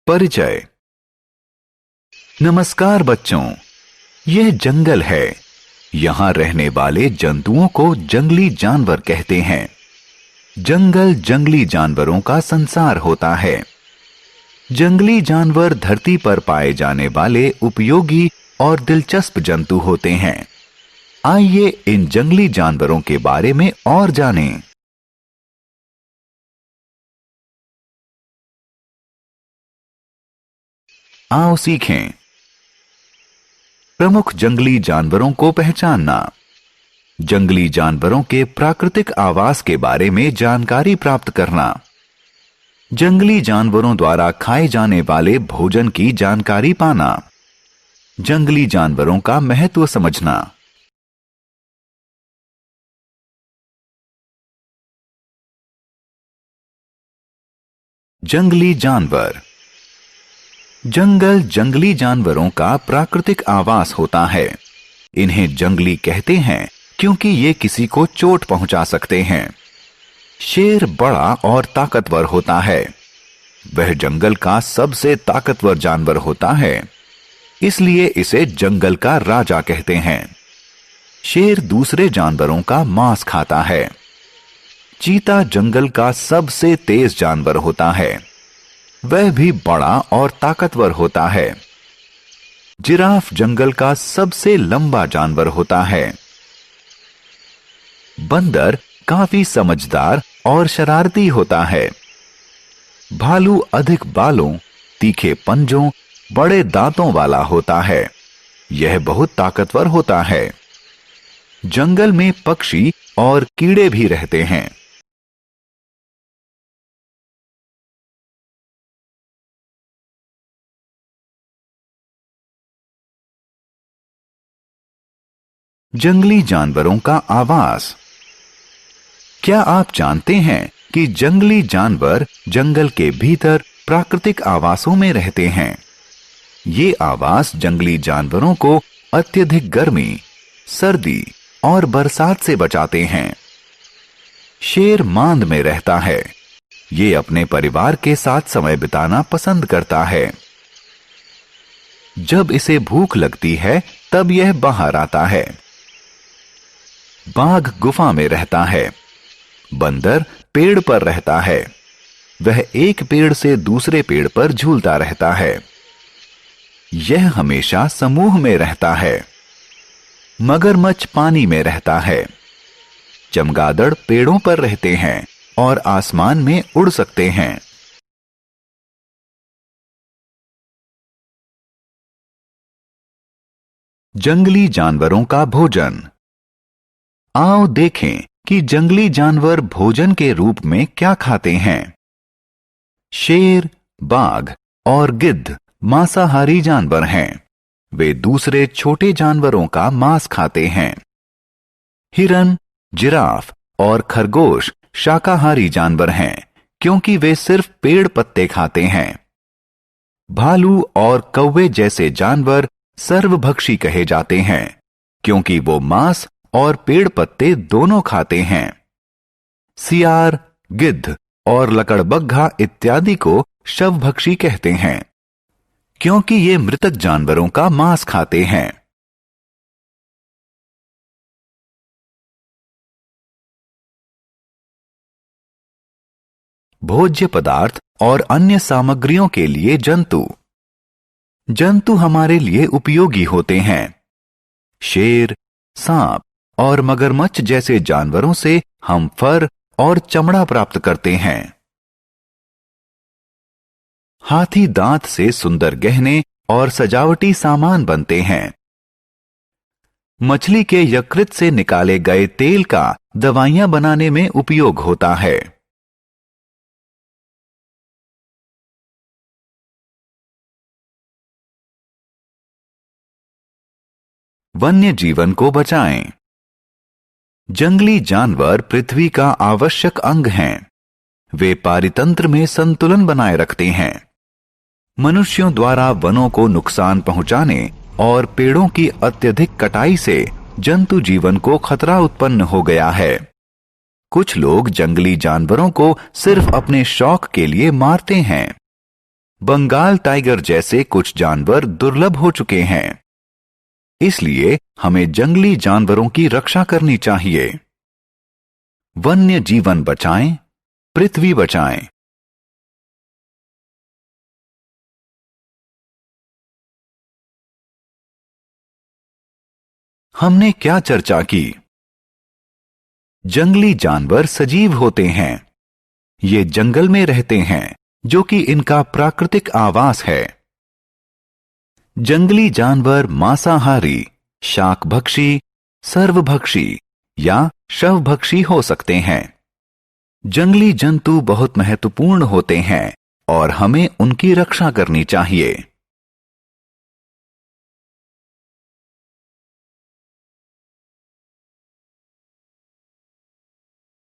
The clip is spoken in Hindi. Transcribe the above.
परिचय। नमस्कार बच्चों, यह जंगल है। यहाँ रहने वाले जंतुओं को जंगली जानवर कहते हैं। जंगल जंगली जानवरों का संसार होता है। जंगली जानवर धरती पर पाए जाने वाले उपयोगी और दिलचस्प जंतु होते हैं। आइए इन जंगली जानवरों के बारे में और जानें। आओ सीखें। प्रमुख जंगली जानवरों को पहचानना। जंगली जानवरों के प्राकृतिक आवास के बारे में जानकारी प्राप्त करना। जंगली जानवरों द्वारा खाए जाने वाले भोजन की जानकारी पाना। जंगली जानवरों का महत्व समझना। जंगली जानवर। जंगल जंगली जानवरों का प्राकृतिक आवास होता है। इन्हें जंगली कहते हैं क्योंकि ये किसी को चोट पहुंचा सकते हैं। शेर बड़ा और ताकतवर होता है। वह जंगल का सबसे ताकतवर जानवर होता है, इसलिए इसे जंगल का राजा कहते हैं। शेर दूसरे जानवरों का मांस खाता है। चीता जंगल का सबसे तेज जानवर होता है। वह भी बड़ा और ताकतवर होता है। जिराफ जंगल का सबसे लंबा जानवर होता है। बंदर काफी समझदार और शरारती होता है। भालू अधिक बालों, तीखे पंजों, बड़े दांतों वाला होता है। यह बहुत ताकतवर होता है। जंगल में पक्षी और कीड़े भी रहते हैं। जंगली जानवरों का आवास। क्या आप जानते हैं कि जंगली जानवर जंगल के भीतर प्राकृतिक आवासों में रहते हैं? ये आवास जंगली जानवरों को अत्यधिक गर्मी, सर्दी और बरसात से बचाते हैं। शेर मांद में रहता है। ये अपने परिवार के साथ समय बिताना पसंद करता है। जब इसे भूख लगती है तब यह बाहर आता है। बाघ गुफा में रहता है। बंदर पेड़ पर रहता है। वह एक पेड़ से दूसरे पेड़ पर झूलता रहता है। यह हमेशा समूह में रहता है। मगरमच्छ पानी में रहता है। चमगादड़ पेड़ों पर रहते हैं और आसमान में उड़ सकते हैं। जंगली जानवरों का भोजन। आओ देखें कि जंगली जानवर भोजन के रूप में क्या खाते हैं। शेर, बाघ और गिद्ध मांसाहारी जानवर हैं। वे दूसरे छोटे जानवरों का मांस खाते हैं। हिरन, जिराफ और खरगोश शाकाहारी जानवर हैं क्योंकि वे सिर्फ पेड़ पत्ते खाते हैं। भालू और कौवे जैसे जानवर सर्वभक्षी कहे जाते हैं क्योंकि वो मांस और पेड़ पत्ते दोनों खाते हैं। सियार, गिद्ध और लकड़बग्घा इत्यादि को शवभक्षी कहते हैं क्योंकि ये मृतक जानवरों का मांस खाते हैं। भोज्य पदार्थ और अन्य सामग्रियों के लिए जंतु। जंतु हमारे लिए उपयोगी होते हैं। शेर, सांप और मगरमच्छ जैसे जानवरों से हम फर और चमड़ा प्राप्त करते हैं। हाथी दांत से सुंदर गहने और सजावटी सामान बनते हैं। मछली के यकृत से निकाले गए तेल का दवाइयां बनाने में उपयोग होता है। वन्य जीवन को बचाएं। जंगली जानवर पृथ्वी का आवश्यक अंग हैं। वे पारितंत्र में संतुलन बनाए रखते हैं। मनुष्यों द्वारा वनों को नुकसान पहुंचाने और पेड़ों की अत्यधिक कटाई से जंतु जीवन को खतरा उत्पन्न हो गया है। कुछ लोग जंगली जानवरों को सिर्फ अपने शौक के लिए मारते हैं। बंगाल टाइगर जैसे कुछ जानवर दुर्लभ हो चुके हैं। इसलिए हमें जंगली जानवरों की रक्षा करनी चाहिए। वन्य जीवन बचाएं, पृथ्वी बचाएं। हमने क्या चर्चा की? जंगली जानवर सजीव होते हैं। ये जंगल में रहते हैं, जो कि इनका प्राकृतिक आवास है। जंगली जानवर मांसाहारी, शाकभक्षी, सर्वभक्षी या शवभक्षी हो सकते हैं। जंगली जंतु बहुत महत्वपूर्ण होते हैं और हमें उनकी रक्षा करनी चाहिए।